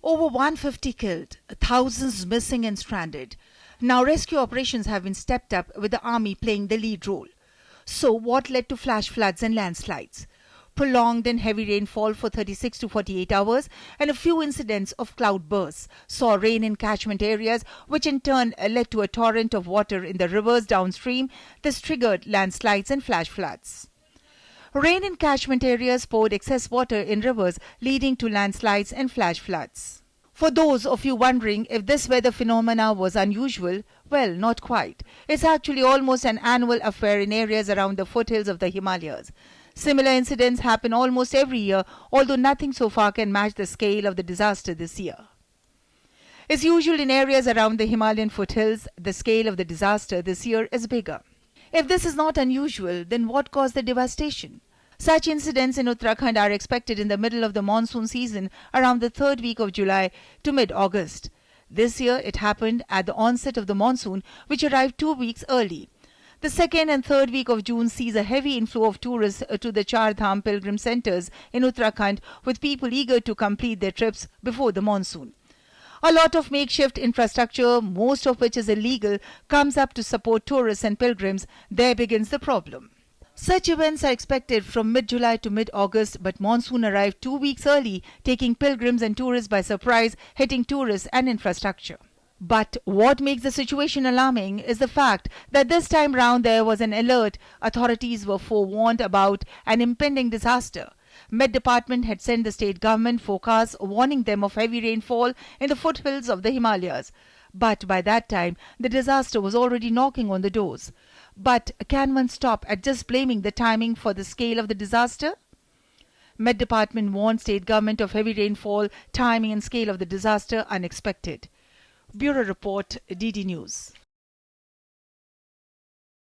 Over 150 killed, thousands missing and stranded. Now rescue operations have been stepped up with the army playing the lead role. So what led to flash floods and landslides? Prolonged and heavy rainfall for 36 to 48 hours and a few incidents of cloudbursts saw rain in catchment areas, which in turn led to a torrent of water in the rivers downstream. This triggered landslides and flash floods. Rain in catchment areas poured excess water in rivers, leading to landslides and flash floods. For those of you wondering if this weather phenomena was unusual, well, not quite. It's actually almost an annual affair in areas around the foothills of the Himalayas. Similar incidents happen almost every year, although nothing so far can match the scale of the disaster this year. As usual in areas around the Himalayan foothills, the scale of the disaster this year is bigger. If this is not unusual, then what caused the devastation? Such incidents in Uttarakhand are expected in the middle of the monsoon season around the third week of July to mid-August. This year it happened at the onset of the monsoon, which arrived 2 weeks early. The second and third week of June sees a heavy inflow of tourists to the Char Dham pilgrim centers in Uttarakhand, with people eager to complete their trips before the monsoon. A lot of makeshift infrastructure, most of which is illegal, comes up to support tourists and pilgrims. There begins the problem. Such events are expected from mid-July to mid-August, but monsoon arrived 2 weeks early, taking pilgrims and tourists by surprise, hitting tourists and infrastructure. But what makes the situation alarming is the fact that this time round there was an alert. Authorities were forewarned about an impending disaster. Met Department had sent the state government forecasts warning them of heavy rainfall in the foothills of the Himalayas. But by that time, the disaster was already knocking on the doors. But can one stop at just blaming the timing for the scale of the disaster? Met Department warned state government of heavy rainfall, timing and scale of the disaster unexpected. Bureau Report, DD News.